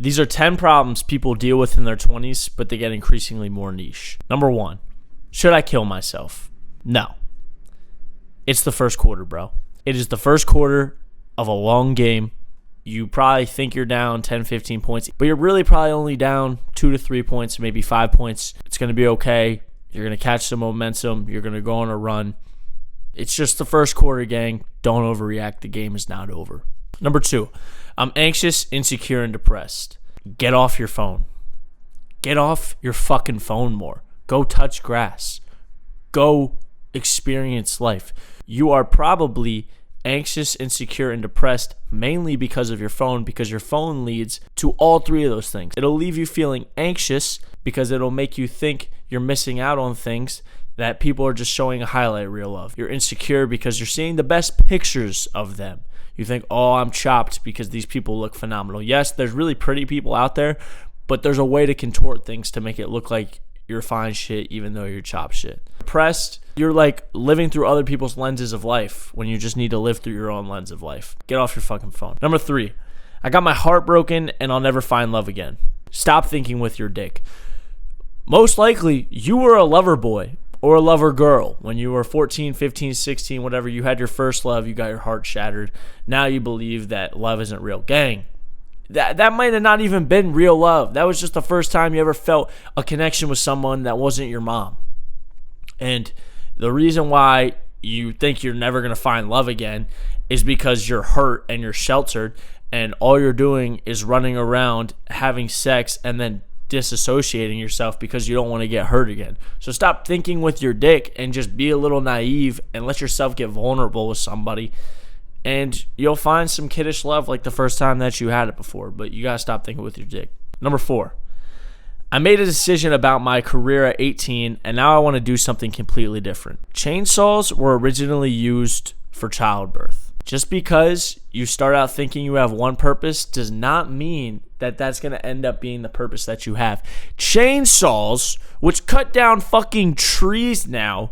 These are 10 problems people deal with in their 20s, but they get increasingly more niche. Number 1, should I kill myself? No. It's the first quarter, bro. It is the first quarter of a long game. You probably think you're down 10, 15 points, but you're really probably only down 2 to 3 points, maybe 5 points. It's going to be okay. You're going to catch some momentum. You're going to go on a run. It's just the first quarter, gang. Don't overreact. The game is not over. Number 2, I'm anxious, insecure, and depressed. Get off your phone. Get off your fucking phone more. Go touch grass. Go experience life. You are probably anxious, insecure, and depressed mainly because of your phone, because your phone leads to all 3 of those things. It'll leave you feeling anxious because it'll make you think you're missing out on things that people are just showing a highlight reel of. You're insecure because you're seeing the best pictures of them. You think, oh, I'm chopped because these people look phenomenal. Yes, there's really pretty people out there, but there's a way to contort things to make it look like you're fine shit even though you're chopped shit. Depressed, you're like living through other people's lenses of life when you just need to live through your own lens of life. Get off your fucking phone. Number 3, I got my heart broken and I'll never find love again. Stop thinking with your dick. Most likely, you were a lover boy or a lover girl when you were 14, 15, 16, whatever. You had your first love, you got your heart shattered. Now you believe that love isn't real. Gang, that might have not even been real love. That was just the first time you ever felt a connection with someone that wasn't your mom. And the reason why you think you're never going to find love again is because you're hurt and you're sheltered and all you're doing is running around having sex and then disassociating yourself because you don't want to get hurt again. So stop thinking with your dick and just be a little naive and let yourself get vulnerable with somebody, and you'll find some kiddish love like the first time that you had it before. But you gotta stop thinking with your dick. Number 4, I made a decision about my career at 18 and now I want to do something completely different. Chainsaws were originally used for childbirth. Just because you start out thinking you have one purpose does not mean that that's going to end up being the purpose that you have. Chainsaws, which cut down fucking trees now,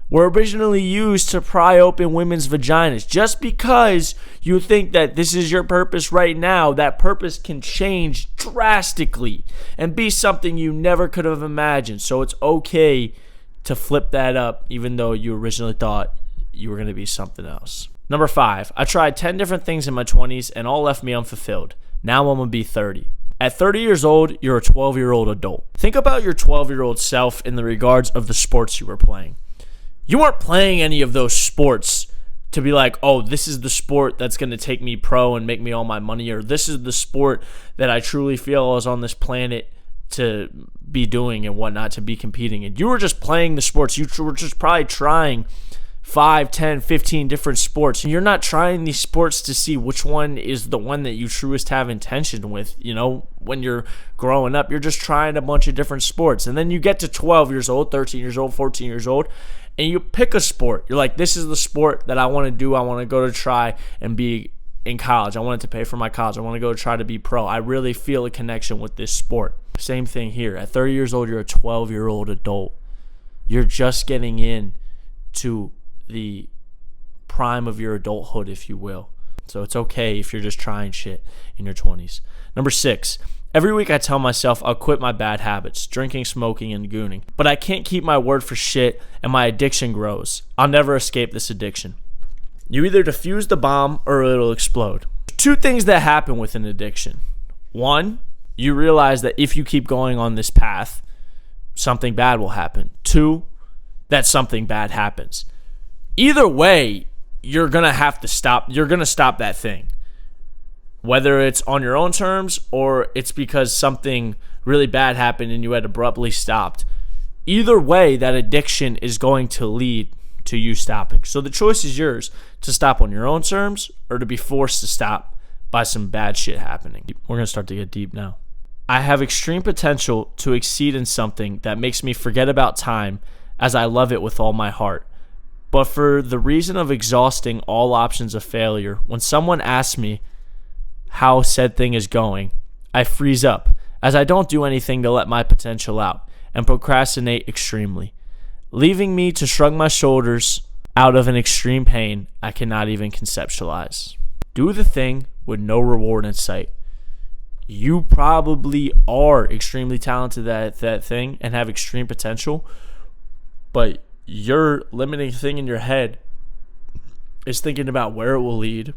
were originally used to pry open women's vaginas. Just because you think that this is your purpose right now, that purpose can change drastically and be something you never could have imagined. So it's okay to flip that up even though you originally thought you were going to be something else. Number 5, I tried 10 different things in my 20s and all left me unfulfilled. Now I'm going to be 30. At 30 years old, you're a 12-year-old adult. Think about your 12-year-old self in the regards of the sports you were playing. You weren't playing any of those sports to be like, oh, this is the sport that's going to take me pro and make me all my money, or this is the sport that I truly feel I was on this planet to be doing and whatnot, to be competing in. You were just playing the sports. You were just probably trying 5, 10, 15 different sports. And you're not trying these sports to see which one is the one that you truest have intention with. You know, when you're growing up, you're just trying a bunch of different sports. And then you get to 12 years old, 13 years old, 14 years old, and you pick a sport. You're like, this is the sport that I want to do. I want to go to try and be in college. I wanted to pay for my college. I want to go try to be pro. I really feel a connection with this sport. Same thing here. At 30 years old, you're a 12-year-old adult. You're just getting in to the prime of your adulthood, if you will. So it's okay if you're just trying shit in your 20s. Number 6, every week I tell myself I'll quit my bad habits, drinking, smoking, and gooning. But I can't keep my word for shit, and my addiction grows. I'll never escape this addiction. You either defuse the bomb or it'll explode. 2 things that happen with an addiction. 1, you realize that if you keep going on this path, something bad will happen. 2, that something bad happens. Either way, you're going to have to stop. You're going to stop that thing. Whether it's on your own terms or it's because something really bad happened and you had abruptly stopped. Either way, that addiction is going to lead to you stopping. So the choice is yours to stop on your own terms or to be forced to stop by some bad shit happening. We're going to start to get deep now. I have extreme potential to exceed in something that makes me forget about time as I love it with all my heart. But for the reason of exhausting all options of failure, when someone asks me how said thing is going, I freeze up as I don't do anything to let my potential out and procrastinate extremely, leaving me to shrug my shoulders out of an extreme pain I cannot even conceptualize. Do the thing with no reward in sight. you probably are extremely talented at that thing and have extreme potential, but your limiting thing in your head is thinking about where it will lead,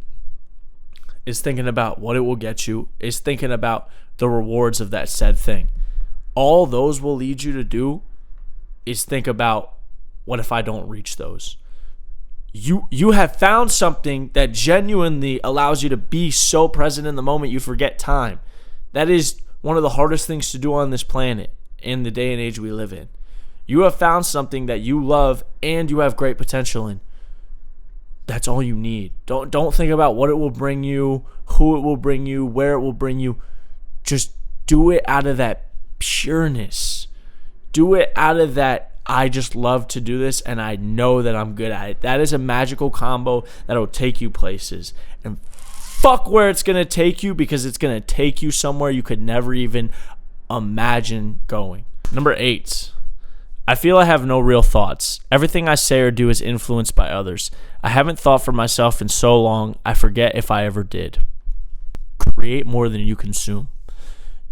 is thinking about what it will get you, is thinking about the rewards of that said thing. All those will lead you to do is think about, what if I don't reach those? You have found something that genuinely allows you to be so present in the moment you forget time. That is one of the hardest things to do on this planet in the day and age we live in. You have found something that you love and you have great potential in. That's all you need. Don't think about what it will bring you, who it will bring you, where it will bring you. Just do it out of that pureness. Do it out of that, I just love to do this and I know that I'm good at it. That is a magical combo that'll take you places. And fuck where it's going to take you, because it's going to take you somewhere you could never even imagine going. Number 8. I feel I have no real thoughts. Everything I say or do is influenced by others. I haven't thought for myself in so long, I forget if I ever did. Create more than you consume.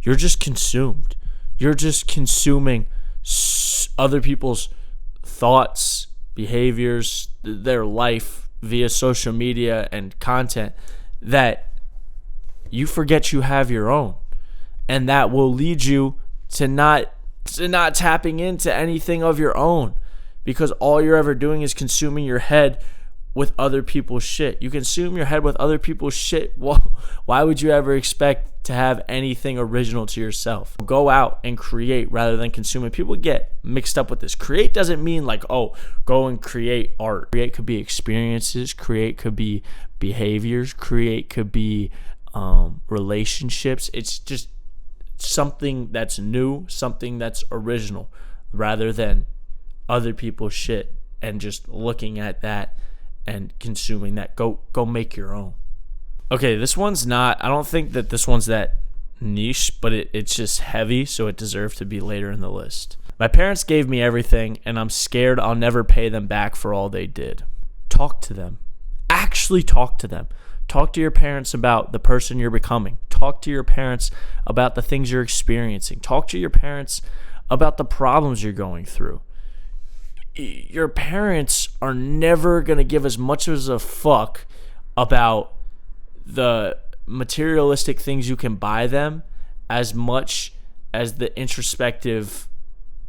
You're just consumed. You're just consuming other people's thoughts, behaviors, their life via social media and content, that you forget you have your own. And that will lead you to not tapping into anything of your own, because all you're ever doing is consuming your head with other people's shit. You consume your head with other people's shit. Well, why would you ever expect to have anything original to yourself? Go out and create rather than consuming. People get mixed up with this. Create doesn't mean like, oh, go and create art. Create could be experiences. Create could be behaviors. Create could be relationships. It's just something that's new, something that's original, rather than other people's shit and just looking at that and consuming that. Go make your own. Okay, this one's not, I don't think that this one's that niche, but it's just heavy, so it deserved to be later in the list. My parents gave me everything, and I'm scared I'll never pay them back for all they did. Talk to them. Actually talk to them. Talk to your parents about the person you're becoming. Talk to your parents about the things you're experiencing. Talk to your parents about the problems you're going through. Your parents are never going to give as much as a fuck about the materialistic things you can buy them as much as the introspective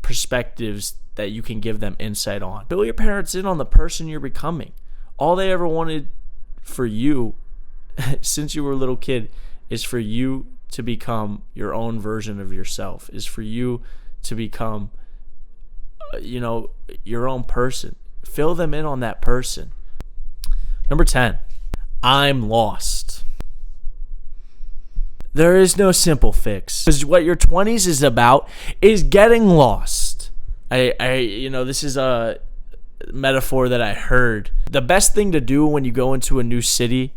perspectives that you can give them insight on. Fill your parents in on the person you're becoming. All they ever wanted for you since you were a little kid is for you to become your own version of yourself, is for you to become your own person. Fill them in on that person. Number 10, I'm lost. There is no simple fix. Because what your 20s is about is getting lost. This is a metaphor that I heard. The best thing to do when you go into a new city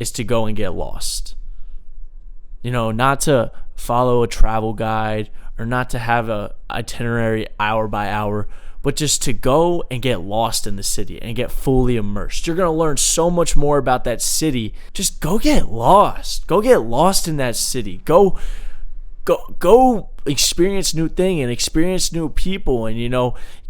is to go and get lost. Not to follow a travel guide or not to have a itinerary hour by hour, but just to go and get lost in the city and get fully immersed. You're going to learn so much more about that city. Just go get lost. Go get lost in that city. Go experience new thing and experience new people, and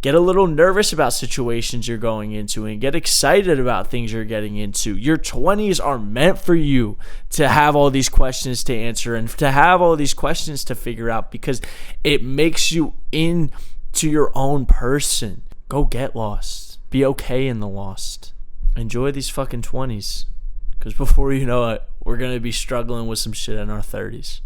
get a little nervous about situations you're going into and get excited about things you're getting into. Your 20s are meant for you to have all these questions to answer and to have all these questions to figure out, because it makes you into your own person. Go get lost. Be okay in the lost. Enjoy these fucking 20s, because before you know it, we're going to be struggling with some shit in our 30s.